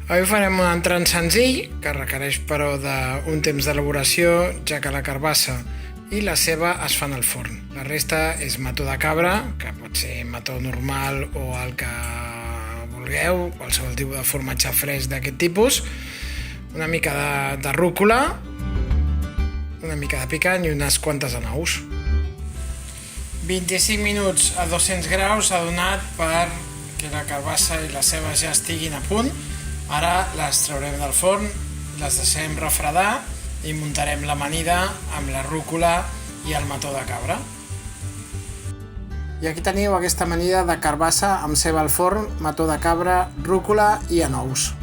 Avui farem un entrant senzill, que requereix però d'un temps d'elaboració, ja que la carbassa i la ceba es fan al forn. La resta és mató de cabra, que pot ser mató normal o el que vulgueu, qualsevol tipus de formatge fresc d'aquest tipus, una mica de rúcula, una mica de picant i unes quantes de nous. 25 minuts a 200 graus ha donat perquè la carbassa i la ceba ja estiguin a punt. Ara les traurem del forn, les deixarem refredar i muntarem l'amanida amb la rúcula i el mató de cabra. I aquí teniu aquesta amanida de carbassa amb ceba al forn, mató de cabra, rúcula i anous.